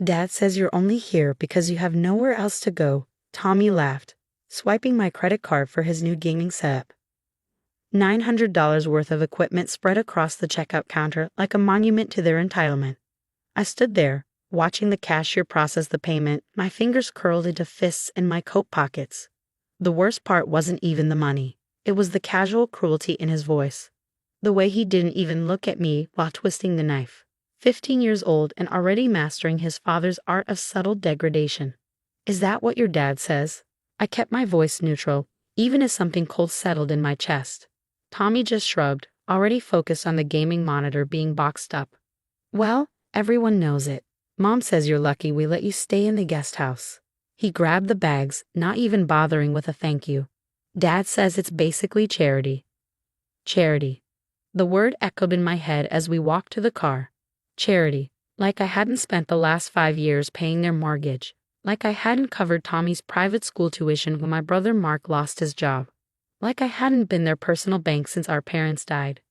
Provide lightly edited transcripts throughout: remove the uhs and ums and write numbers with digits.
Dad says you're only here because you have nowhere else to go. Tommy laughed, swiping my credit card for his new gaming setup. $900 worth of equipment spread across the checkout counter like a monument to their entitlement. I stood there, watching the cashier process the payment, my fingers curled into fists in my coat pockets. The worst part wasn't even the money. It was the casual cruelty in his voice. The way he didn't even look at me while twisting the knife. 15 years old and already mastering his father's art of subtle degradation. Is that what your dad says? I kept my voice neutral, even as something cold settled in my chest. Tommy just shrugged, already focused on the gaming monitor being boxed up. Well, everyone knows it. Mom says you're lucky we let you stay in the guest house. He grabbed the bags, not even bothering with a thank you. Dad says it's basically charity. Charity. The word echoed in my head as we walked to the car. Charity. Like I hadn't spent the last 5 years paying their mortgage. Like I hadn't covered Tommy's private school tuition when my brother Mark lost his job. Like I hadn't been their personal bank since our parents died.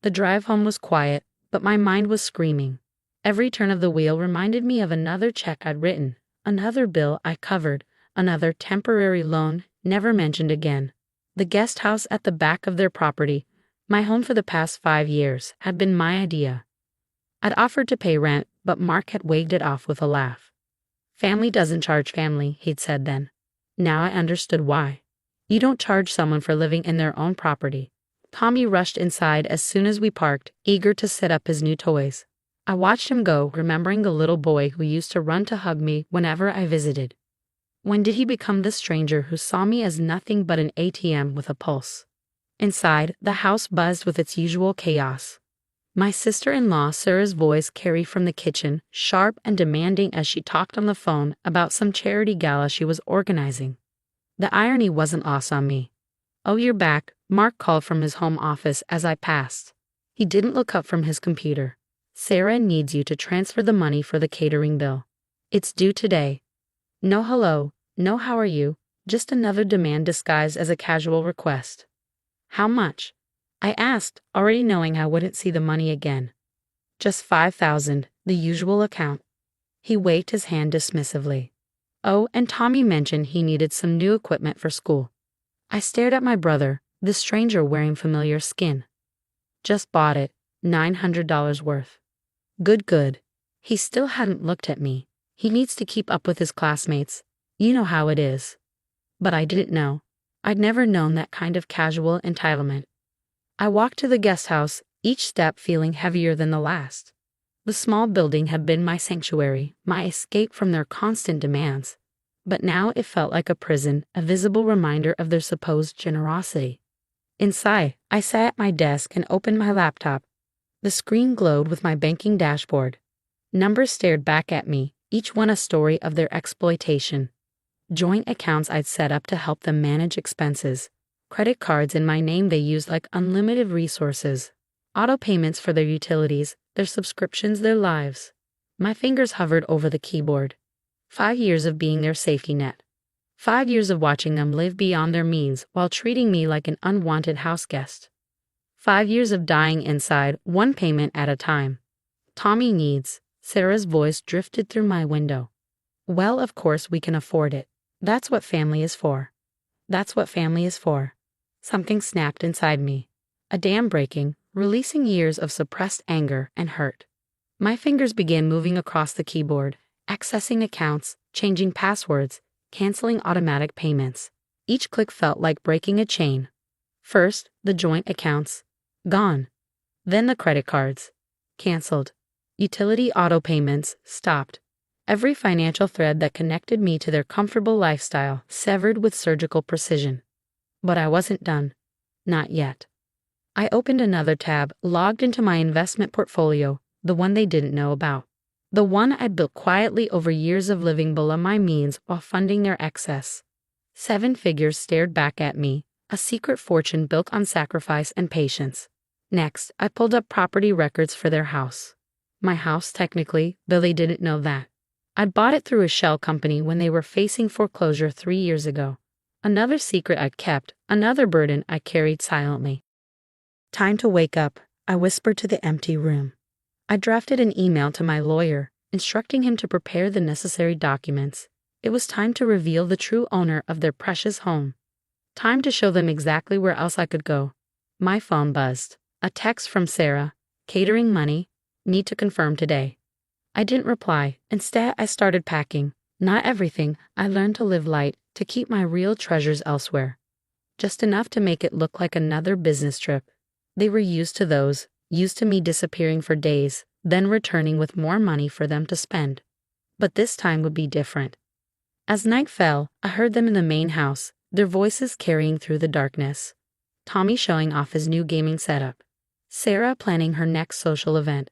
The drive home was quiet, but my mind was screaming. Every turn of the wheel reminded me of another check I'd written, another bill I covered, another temporary loan never mentioned again. The guest house at the back of their property, my home for the past 5 years, had been my idea. I'd offered to pay rent, but Mark had waved it off with a laugh. Family doesn't charge family, he'd said then. Now I understood why. You don't charge someone for living in their own property. Tommy rushed inside as soon as we parked, eager to set up his new toys. I watched him go, remembering the little boy who used to run to hug me whenever I visited. When did he become the stranger who saw me as nothing but an ATM with a pulse? Inside, the house buzzed with its usual chaos. My sister-in-law Sarah's voice carried from the kitchen, sharp and demanding as she talked on the phone about some charity gala she was organizing. The irony wasn't lost on me. "Oh, you're back," Mark called from his home office as I passed. He didn't look up from his computer. "Sarah needs you to transfer the money for the catering bill. It's due today." No hello, no how are you, just another demand disguised as a casual request. "How much?" I asked, already knowing I wouldn't see the money again. "Just 5,000, the usual account." He waved his hand dismissively. Oh, and Tommy mentioned he needed some new equipment for school. I stared at my brother, the stranger wearing familiar skin. "Just bought it, $900 worth." Good. He still hadn't looked at me. He needs to keep up with his classmates. You know how it is. But I didn't know. I'd never known that kind of casual entitlement. I walked to the guest house, each step feeling heavier than the last. The small building had been my sanctuary, my escape from their constant demands. But now it felt like a prison, a visible reminder of their supposed generosity. Inside, I sat at my desk and opened my laptop. The screen glowed with my banking dashboard. Numbers stared back at me, each one a story of their exploitation. Joint accounts I'd set up to help them manage expenses. Credit cards in my name they used like unlimited resources. Auto payments for their utilities, their subscriptions, their lives. My fingers hovered over the keyboard. 5 years of being their safety net. 5 years of watching them live beyond their means while treating me like an unwanted house guest. 5 years of dying inside, one payment at a time. Tommy needs. Sarah's voice drifted through my window. Well, of course we can afford it. That's what family is for. That's what family is for. Something snapped inside me. A dam breaking, releasing years of suppressed anger and hurt. My fingers began moving across the keyboard, accessing accounts, changing passwords, canceling automatic payments. Each click felt like breaking a chain. First, the joint accounts. Gone. Then the credit cards. Canceled. Utility auto payments stopped. Every financial thread that connected me to their comfortable lifestyle severed with surgical precision. But I wasn't done. Not yet. I opened another tab, logged into my investment portfolio, the one they didn't know about. The one I'd built quietly over years of living below my means while funding their excess. 7 figures stared back at me, a secret fortune built on sacrifice and patience. Next, I pulled up property records for their house. My house, technically, though they didn't know that. I'd bought it through a shell company when they were facing foreclosure 3 years ago. Another secret I'd kept, another burden I carried silently. Time to wake up, I whispered to the empty room. I drafted an email to my lawyer, instructing him to prepare the necessary documents. It was time to reveal the true owner of their precious home. Time to show them exactly where else I could go. My phone buzzed. A text from Sarah. Catering money. Need to confirm today. I didn't reply. Instead, I started packing. Not everything. I learned to live light, to keep my real treasures elsewhere. Just enough to make it look like another business trip. They were used to me disappearing for days, then returning with more money for them to spend. But this time would be different. As night fell, I heard them in the main house, their voices carrying through the darkness. Tommy showing off his new gaming setup. Sarah planning her next social event.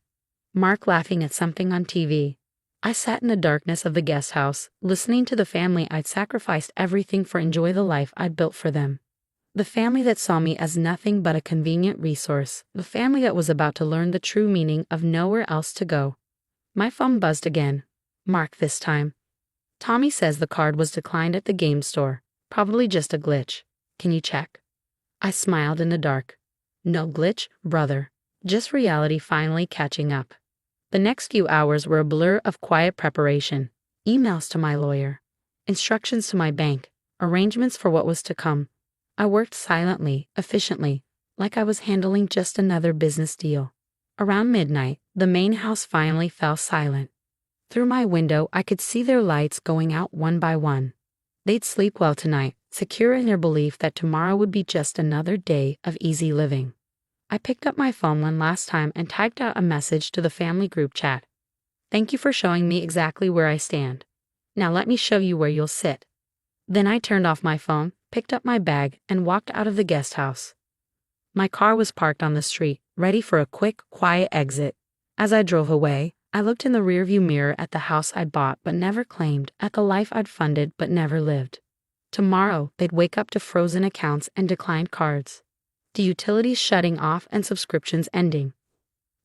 Mark laughing at something on TV. I sat in the darkness of the guest house, listening to the family I'd sacrificed everything for enjoy the life I'd built for them. The family that saw me as nothing but a convenient resource. The family that was about to learn the true meaning of nowhere else to go. My phone buzzed again. Mark this time. Tommy says the card was declined at the game store. Probably just a glitch. Can you check? I smiled in the dark. No glitch, brother. Just reality finally catching up. The next few hours were a blur of quiet preparation. Emails to my lawyer. Instructions to my bank. Arrangements for what was to come. I worked silently, efficiently, like I was handling just another business deal. Around midnight, the main house finally fell silent. Through my window, I could see their lights going out one by one. They'd sleep well tonight, secure in their belief that tomorrow would be just another day of easy living. I picked up my phone one last time and typed out a message to the family group chat. Thank you for showing me exactly where I stand. Now let me show you where you'll sit. Then I turned off my phone, picked up my bag, and walked out of the guest house. My car was parked on the street, ready for a quick, quiet exit. As I drove away, I looked in the rearview mirror at the house I'd bought but never claimed, at the life I'd funded but never lived. Tomorrow, they'd wake up to frozen accounts and declined cards. To utilities shutting off and subscriptions ending.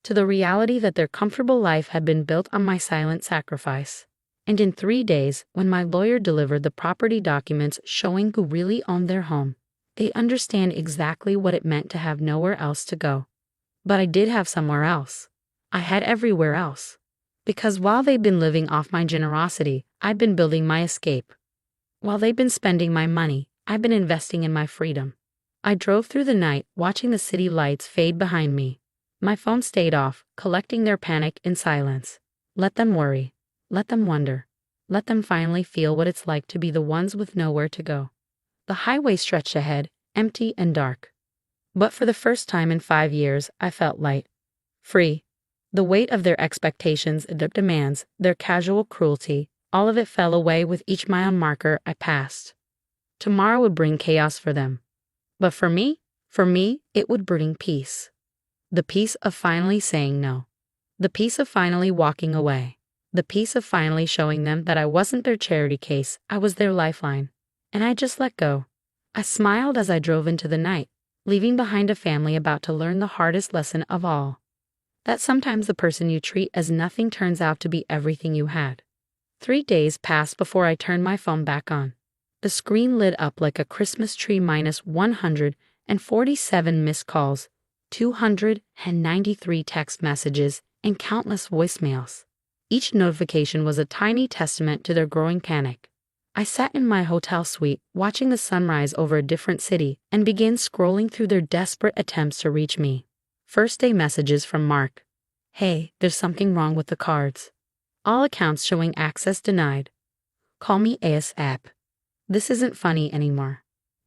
To the reality that their comfortable life had been built on my silent sacrifice. And in 3 days, when my lawyer delivered the property documents showing who really owned their home, they understand exactly what it meant to have nowhere else to go. But I did have somewhere else. I had everywhere else. Because while they'd been living off my generosity, I'd been building my escape. While they'd been spending my money, I'd been investing in my freedom. I drove through the night, watching the city lights fade behind me. My phone stayed off, collecting their panic in silence. Let them worry. Let them wonder. Let them finally feel what it's like to be the ones with nowhere to go. The highway stretched ahead, empty and dark. But for the first time in 5 years, I felt light. Free. The weight of their expectations, their demands, their casual cruelty, all of it fell away with each mile marker I passed. Tomorrow would bring chaos for them. But for me, it would bring peace. The peace of finally saying no. The peace of finally walking away. The peace of finally showing them that I wasn't their charity case, I was their lifeline. And I just let go. I smiled as I drove into the night, leaving behind a family about to learn the hardest lesson of all. That sometimes the person you treat as nothing turns out to be everything you had. 3 days passed before I turned my phone back on. The screen lit up like a Christmas tree minus 147 missed calls, 293 text messages, and countless voicemails. Each notification was a tiny testament to their growing panic. I sat in my hotel suite, watching the sunrise over a different city, and began scrolling through their desperate attempts to reach me. First day messages from Mark. Hey, there's something wrong with the cards. All accounts showing access denied. Call me ASAP. This isn't funny anymore.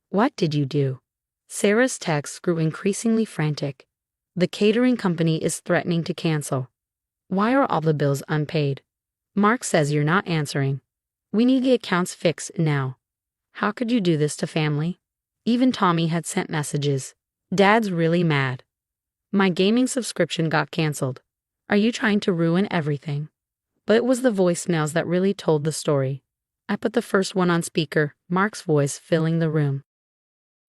What did you do? Sarah's texts grew increasingly frantic. The catering company is threatening to cancel. Why are all the bills unpaid? Mark says you're not answering. We need the accounts fixed now. How could you do this to family? Even Tommy had sent messages. Dad's really mad. My gaming subscription got canceled. Are you trying to ruin everything? But it was the voicemails that really told the story. I put the first one on speaker, Mark's voice filling the room.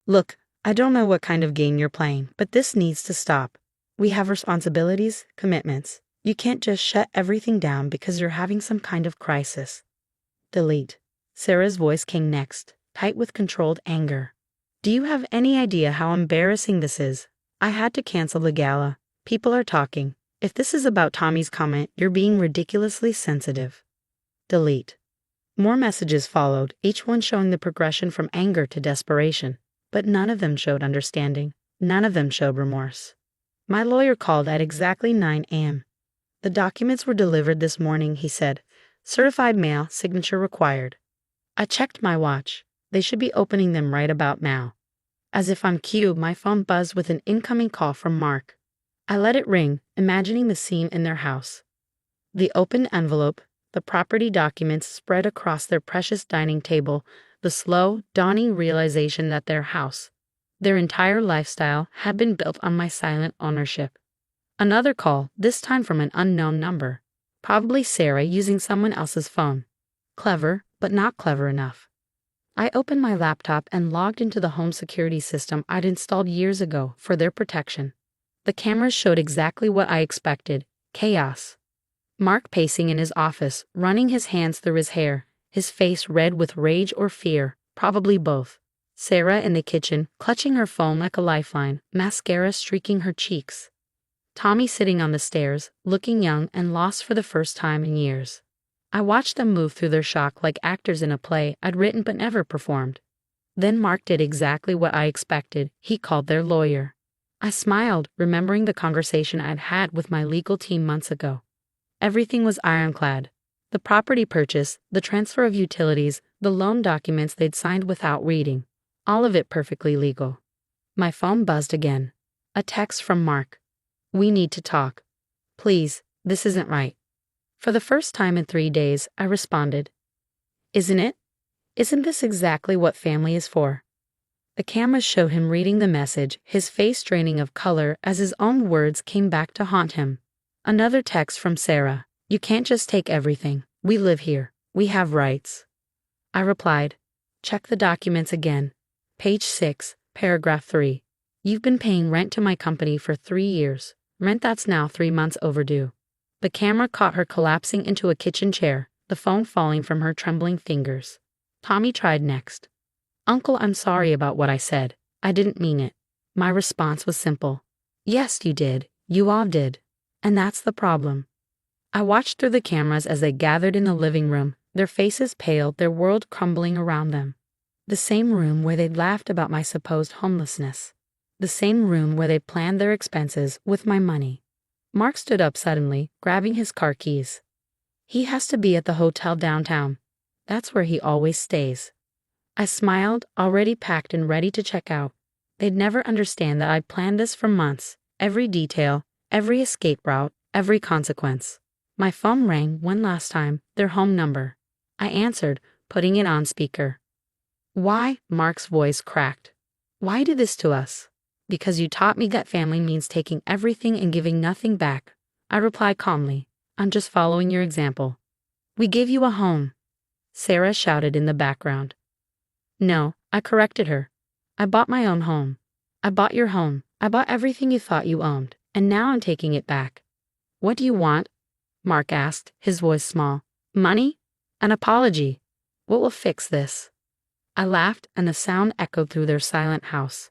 Look, I don't know what kind of game you're playing, but this needs to stop. We have responsibilities, commitments. You can't just shut everything down because you're having some kind of crisis. Delete. Sarah's voice came next, tight with controlled anger. Do you have any idea how embarrassing this is? I had to cancel the gala. People are talking. If this is about Tommy's comment, you're being ridiculously sensitive. Delete. More messages followed, each one showing the progression from anger to desperation. But none of them showed understanding. None of them showed remorse. My lawyer called at exactly 9 a.m. The documents were delivered this morning, he said. Certified mail, signature required. I checked my watch. They should be opening them right about now. As if on cue, my phone buzzed with an incoming call from Mark. I let it ring, imagining the scene in their house. The open envelope, the property documents spread across their precious dining table, the slow, dawning realization that their house, their entire lifestyle, had been built on my silent ownership. Another call, this time from an unknown number. Probably Sarah using someone else's phone. Clever, but not clever enough. I opened my laptop and logged into the home security system I'd installed years ago for their protection. The cameras showed exactly what I expected: chaos. Mark pacing in his office, running his hands through his hair, his face red with rage or fear, probably both. Sarah in the kitchen, clutching her phone like a lifeline, mascara streaking her cheeks. Tommy sitting on the stairs, looking young and lost for the first time in years. I watched them move through their shock like actors in a play I'd written but never performed. Then Mark did exactly what I expected. He called their lawyer. I smiled, remembering the conversation I'd had with my legal team months ago. Everything was ironclad. The property purchase, the transfer of utilities, the loan documents they'd signed without reading. All of it perfectly legal. My phone buzzed again. A text from Mark. We need to talk. Please, this isn't right. For the first time in 3 days, I responded. Isn't it? Isn't this exactly what family is for? The cameras showed him reading the message, his face draining of color as his own words came back to haunt him. Another text from Sarah. You can't just take everything. We live here. We have rights. I replied. Check the documents again. Page 6, paragraph 3. You've been paying rent to my company for 3 years. Rent that's now 3 months overdue. The camera caught her collapsing into a kitchen chair, the phone falling from her trembling fingers. Tommy tried next. Uncle, I'm sorry about what I said. I didn't mean it. My response was simple. Yes, you did. You all did. And that's the problem. I watched through the cameras as they gathered in the living room, their faces pale, their world crumbling around them. The same room where they'd laughed about my supposed homelessness. The same room where they planned their expenses with my money. Mark stood up suddenly, grabbing his car keys. He has to be at the hotel downtown. That's where he always stays. I smiled, already packed and ready to check out. They'd never understand that I'd planned this for months, every detail, every escape route, every consequence. My phone rang one last time, their home number. I answered, putting it on speaker. Why? Mark's voice cracked. Why do this to us? Because you taught me that family means taking everything and giving nothing back. I replied calmly. I'm just following your example. We gave you a home. Sarah shouted in the background. No, I corrected her. I bought my own home. I bought your home. I bought everything you thought you owned, and now I'm taking it back. What do you want? Mark asked, his voice small. Money? An apology. What will fix this? I laughed, and the sound echoed through their silent house.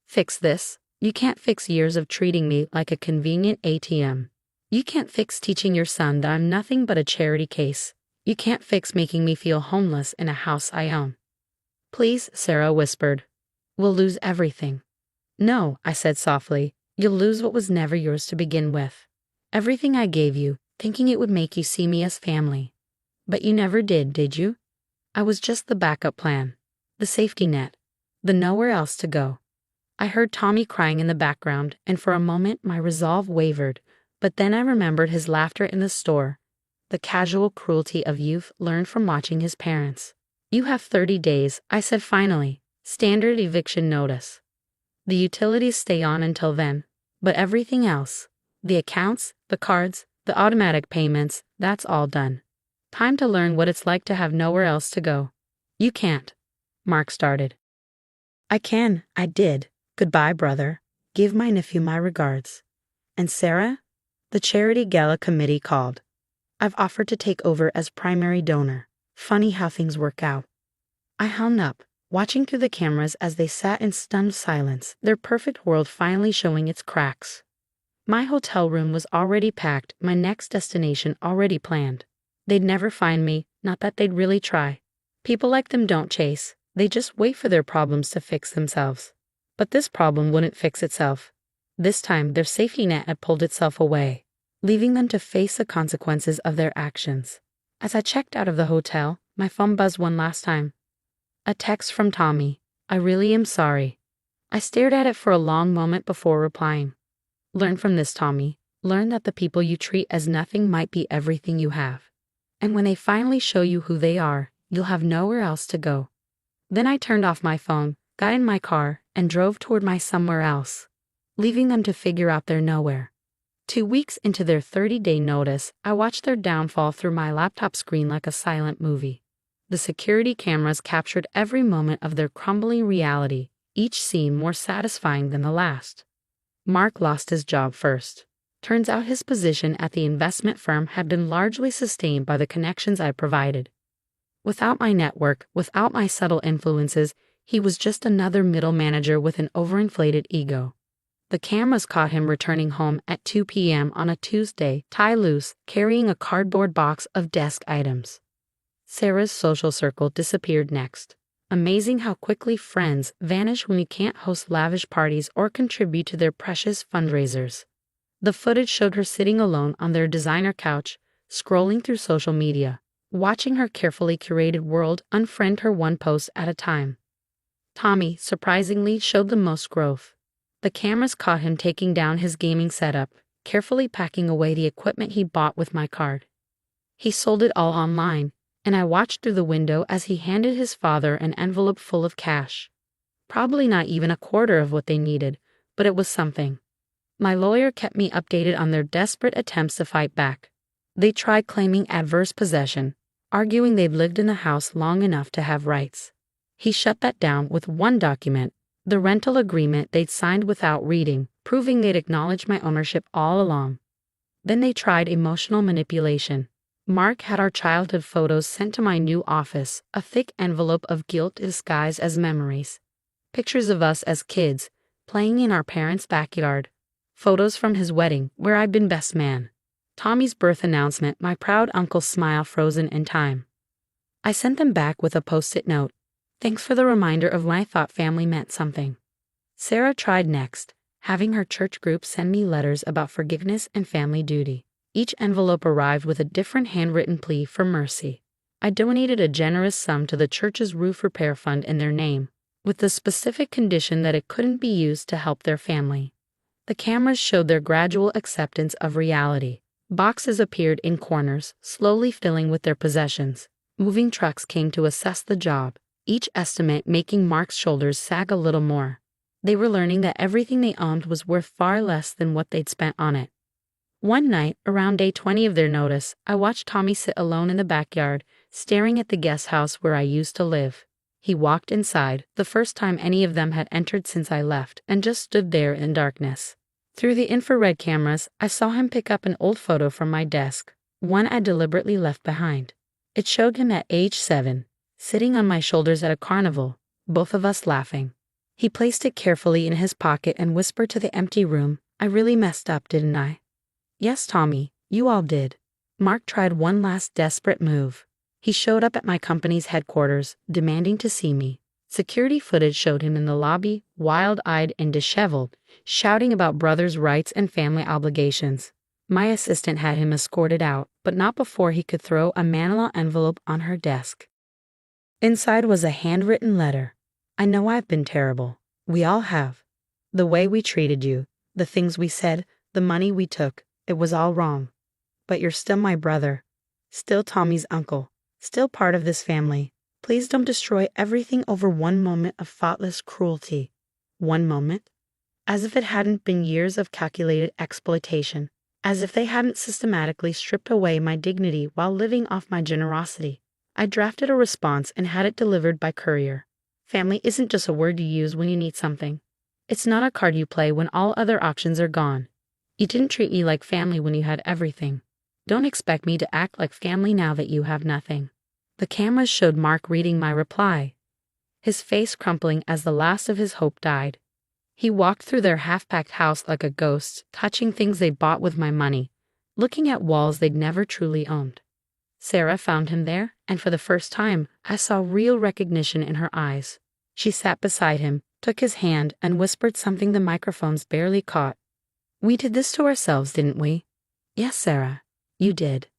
Fix this? You can't fix years of treating me like a convenient ATM. You can't fix teaching your son that I'm nothing but a charity case. You can't fix making me feel homeless in a house I own. Please, Sarah whispered. We'll lose everything. No, I said softly. You'll lose what was never yours to begin with. Everything I gave you, thinking it would make you see me as family. But you never did you? I was just the backup plan. The safety net. The nowhere else to go. I heard Tommy crying in the background, and for a moment my resolve wavered, but then I remembered his laughter in the store, the casual cruelty of youth learned from watching his parents. You have 30 days, I said finally. Standard eviction notice. The utilities stay on until then, but everything else, the accounts, the cards, the automatic payments, that's all done. Time to learn what it's like to have nowhere else to go. You can't. Mark started. I can, I did. Goodbye, brother. Give my nephew my regards. And Sarah? The charity gala committee called. I've offered to take over as primary donor. Funny how things work out. I hung up, watching through the cameras as they sat in stunned silence, their perfect world finally showing its cracks. My hotel room was already packed, my next destination already planned. They'd never find me, not that they'd really try. People like them don't chase, they just wait for their problems to fix themselves. But this problem wouldn't fix itself. This time, their safety net had pulled itself away, leaving them to face the consequences of their actions. As I checked out of the hotel, my phone buzzed one last time. A text from Tommy. I really am sorry. I stared at it for a long moment before replying. Learn from this, Tommy. Learn that the people you treat as nothing might be everything you have. And when they finally show you who they are, you'll have nowhere else to go. Then I turned off my phone, got in my car, and drove toward my somewhere else, leaving them to figure out their nowhere. 2 weeks into their 30-day notice, I watched their downfall through my laptop screen like a silent movie. The security cameras captured every moment of their crumbling reality, each scene more satisfying than the last. Mark lost his job first. Turns out his position at the investment firm had been largely sustained by the connections I provided. Without my network, without my subtle influences, he was just another middle manager with an overinflated ego. The cameras caught him returning home at 2 p.m. on a Tuesday, tie loose, carrying a cardboard box of desk items. Sarah's social circle disappeared next. Amazing how quickly friends vanish when you can't host lavish parties or contribute to their precious fundraisers. The footage showed her sitting alone on their designer couch, scrolling through social media, watching her carefully curated world unfriend her one post at a time. Tommy, surprisingly, showed the most growth. The cameras caught him taking down his gaming setup, carefully packing away the equipment he bought with my card. He sold it all online, and I watched through the window as he handed his father an envelope full of cash. Probably not even a quarter of what they needed, but it was something. My lawyer kept me updated on their desperate attempts to fight back. They tried claiming adverse possession, arguing they'd lived in the house long enough to have rights. He shut that down with one document, the rental agreement they'd signed without reading, proving they'd acknowledged my ownership all along. Then they tried emotional manipulation. Mark had our childhood photos sent to my new office, a thick envelope of guilt disguised as memories. Pictures of us as kids, playing in our parents' backyard. Photos from his wedding, where I'd been best man. Tommy's birth announcement, my proud uncle's smile frozen in time. I sent them back with a post-it note. Thanks for the reminder of when I thought family meant something. Sarah tried next, having her church group send me letters about forgiveness and family duty. Each envelope arrived with a different handwritten plea for mercy. I donated a generous sum to the church's roof repair fund in their name, with the specific condition that it couldn't be used to help their family. The cameras showed their gradual acceptance of reality. Boxes appeared in corners, slowly filling with their possessions. Moving trucks came to assess the job, each estimate making Mark's shoulders sag a little more. They were learning that everything they owned was worth far less than what they'd spent on it. One night, around day 20 of their notice, I watched Tommy sit alone in the backyard, staring at the guest house where I used to live. He walked inside, the first time any of them had entered since I left, and just stood there in darkness. Through the infrared cameras, I saw him pick up an old photo from my desk, one I deliberately left behind. It showed him at age 7, sitting on my shoulders at a carnival, both of us laughing. He placed it carefully in his pocket and whispered to the empty room, I really messed up, didn't I? Yes, Tommy, you all did. Mark tried one last desperate move. He showed up at my company's headquarters, demanding to see me. Security footage showed him in the lobby, wild-eyed and disheveled, shouting about brothers' rights and family obligations. My assistant had him escorted out, but not before he could throw a manila envelope on her desk. Inside was a handwritten letter. I know I've been terrible. We all have. The way we treated you, the things we said, the money we took, it was all wrong. But you're still my brother. Still Tommy's uncle. Still part of this family. Please don't destroy everything over one moment of thoughtless cruelty. One moment? As if it hadn't been years of calculated exploitation. As if they hadn't systematically stripped away my dignity while living off my generosity. I drafted a response and had it delivered by courier. Family isn't just a word you use when you need something. It's not a card you play when all other options are gone. You didn't treat me like family when you had everything. Don't expect me to act like family now that you have nothing. The cameras showed Mark reading my reply, his face crumpling as the last of his hope died. He walked through their half-packed house like a ghost, touching things they bought with my money, looking at walls they'd never truly owned. Sarah found him there, and for the first time, I saw real recognition in her eyes. She sat beside him, took his hand, and whispered something the microphones barely caught. "We did this to ourselves, didn't we?" "Yes, Sarah, you did."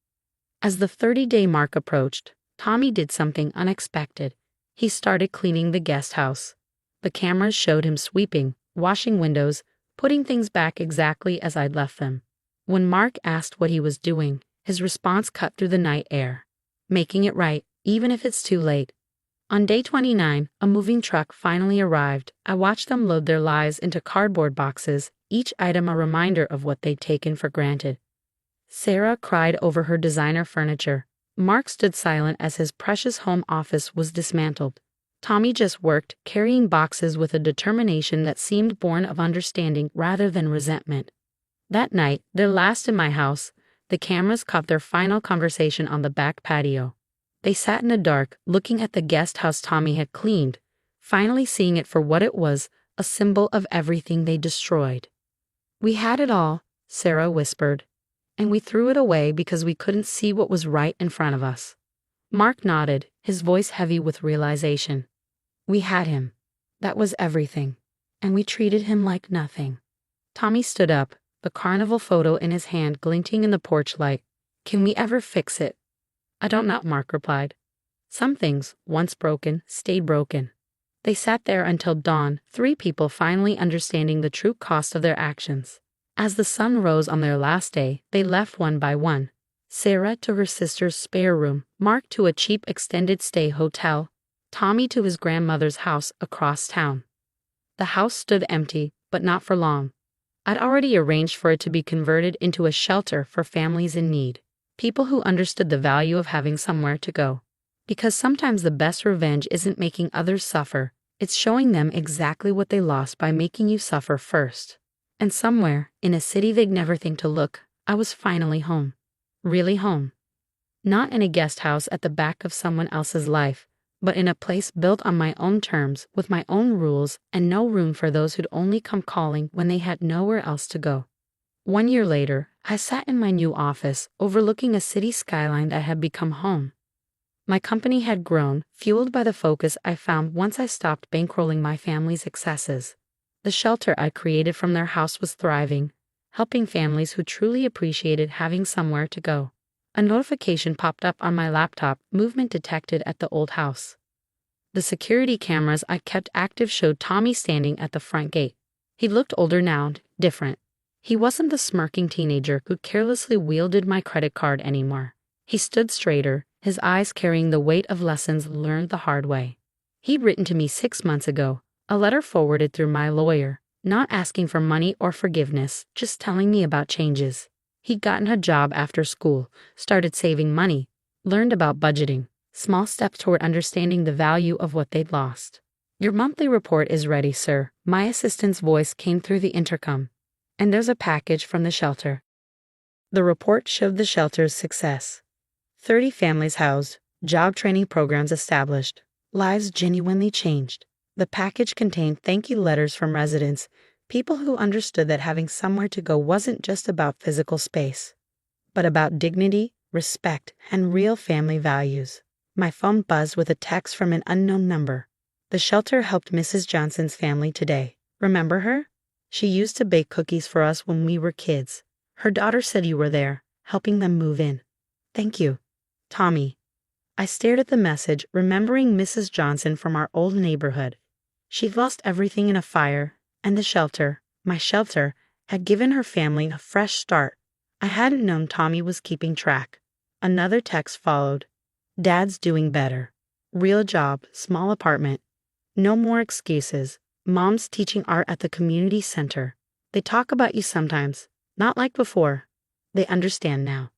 As the 30-day mark approached, Tommy did something unexpected. He started cleaning the guest house. The cameras showed him sweeping, washing windows, putting things back exactly as I'd left them. When Mark asked what he was doing, his response cut through the night air. "Making it right, even if it's too late." On day 29, a moving truck finally arrived. I watched them load their lives into cardboard boxes, each item a reminder of what they'd taken for granted. Sarah cried over her designer furniture. Mark stood silent as his precious home office was dismantled. Tommy just worked, carrying boxes with a determination that seemed born of understanding rather than resentment. That night, their last in my house, the cameras caught their final conversation on the back patio. They sat in the dark, looking at the guest house Tommy had cleaned, finally seeing it for what it was, a symbol of everything they destroyed. "We had it all," Sarah whispered, "and we threw it away because we couldn't see what was right in front of us." Mark nodded, his voice heavy with realization. "We had him. That was everything. And we treated him like nothing." Tommy stood up, the carnival photo in his hand glinting in the porch light. "Can we ever fix it?" "I don't know," Mark replied. "Some things, once broken, stayed broken." They sat there until dawn, three people finally understanding the true cost of their actions. As the sun rose on their last day, they left one by one. Sarah to her sister's spare room, Mark to a cheap extended stay hotel, Tommy to his grandmother's house across town. The house stood empty, but not for long. I'd already arranged for it to be converted into a shelter for families in need, people who understood the value of having somewhere to go. Because sometimes the best revenge isn't making others suffer, it's showing them exactly what they lost by making you suffer first. And somewhere, in a city they'd never think to look, I was finally home. Really home. Not in a guest house at the back of someone else's life, but in a place built on my own terms, with my own rules, and no room for those who'd only come calling when they had nowhere else to go. 1 year later, I sat in my new office, overlooking a city skyline that had become home. My company had grown, fueled by the focus I found once I stopped bankrolling my family's excesses. The shelter I created from their house was thriving, helping families who truly appreciated having somewhere to go. A notification popped up on my laptop, movement detected at the old house. The security cameras I kept active showed Tommy standing at the front gate. He looked older now, different. He wasn't the smirking teenager who carelessly wielded my credit card anymore. He stood straighter, his eyes carrying the weight of lessons learned the hard way. He'd written to me 6 months ago, a letter forwarded through my lawyer, not asking for money or forgiveness, just telling me about changes. He'd gotten a job after school, started saving money, learned about budgeting, small steps toward understanding the value of what they'd lost. "Your monthly report is ready, sir," my assistant's voice came through the intercom. "And there's a package from the shelter." The report showed the shelter's success. 30 families housed, job training programs established, lives genuinely changed. The package contained thank you letters from residents, people who understood that having somewhere to go wasn't just about physical space, but about dignity, respect, and real family values. My phone buzzed with a text from an unknown number. "The shelter helped Mrs. Johnson's family today. Remember her? She used to bake cookies for us when we were kids. Her daughter said you were there, helping them move in. Thank you. Tommy." I stared at the message, remembering Mrs. Johnson from our old neighborhood. She'd lost everything in a fire, and the shelter, my shelter, had given her family a fresh start. I hadn't known Tommy was keeping track. Another text followed. "Dad's doing better. Real job, small apartment. No more excuses. Mom's teaching art at the community center. They talk about you sometimes, not like before. They understand now."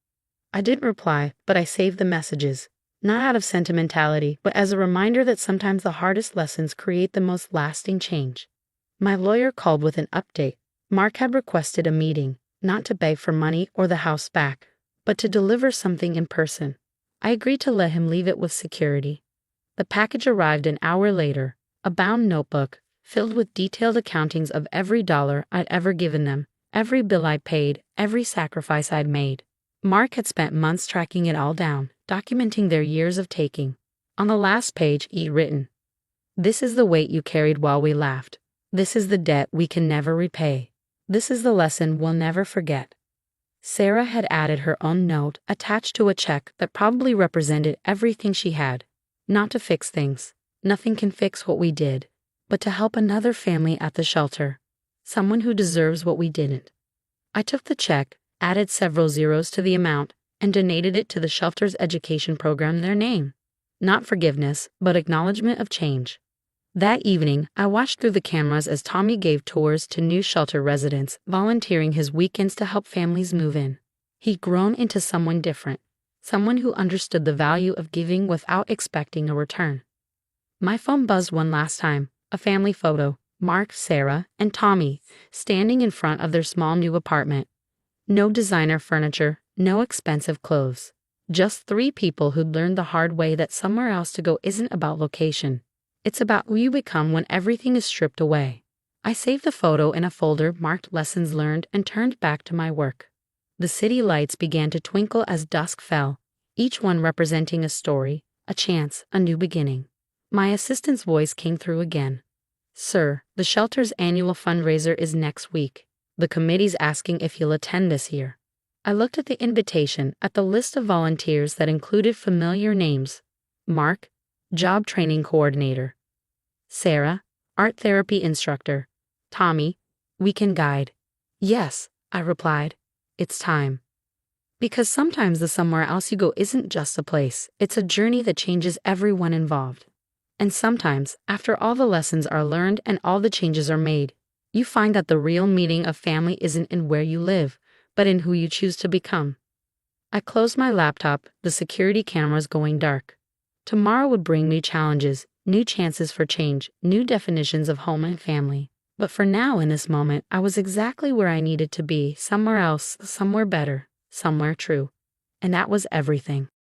I didn't reply, but I saved the messages. Not out of sentimentality, but as a reminder that sometimes the hardest lessons create the most lasting change. My lawyer called with an update. Mark had requested a meeting, not to beg for money or the house back, but to deliver something in person. I agreed to let him leave it with security. The package arrived an hour later, a bound notebook, filled with detailed accountings of every dollar I'd ever given them, every bill I paid, every sacrifice I'd made. Mark had spent months tracking it all down, documenting their years of taking. On the last page, he'd written, "This is the weight you carried while we laughed. This is the debt we can never repay. This is the lesson we'll never forget." Sarah had added her own note attached to a check that probably represented everything she had. Not to fix things. Nothing can fix what we did. But to help another family at the shelter. Someone who deserves what we didn't. I took the check, added several zeros to the amount, and donated it to the shelter's education program in their name. Not forgiveness, but acknowledgement of change. That evening, I watched through the cameras as Tommy gave tours to new shelter residents, volunteering his weekends to help families move in. He'd grown into someone different, someone who understood the value of giving without expecting a return. My phone buzzed one last time, a family photo, Mark, Sarah, and Tommy, standing in front of their small new apartment. No designer furniture, no expensive clothes. Just three people who'd learned the hard way that somewhere else to go isn't about location. It's about who you become when everything is stripped away. I saved the photo in a folder marked Lessons Learned and turned back to my work. The city lights began to twinkle as dusk fell, each one representing a story, a chance, a new beginning. My assistant's voice came through again. "Sir, the shelter's annual fundraiser is next week. The committee's asking if you'll attend this year." I looked at the invitation, at the list of volunteers that included familiar names. Mark, Job Training Coordinator. Sarah, Art Therapy Instructor. Tommy, Weekend Guide. "Yes," I replied. "It's time." Because sometimes the somewhere else you go isn't just a place, it's a journey that changes everyone involved. And sometimes, after all the lessons are learned and all the changes are made, you find that the real meaning of family isn't in where you live, but in who you choose to become. I closed my laptop, the security cameras going dark. Tomorrow would bring new challenges, new chances for change, new definitions of home and family. But for now, in this moment, I was exactly where I needed to be, somewhere else, somewhere better, somewhere true. And that was everything.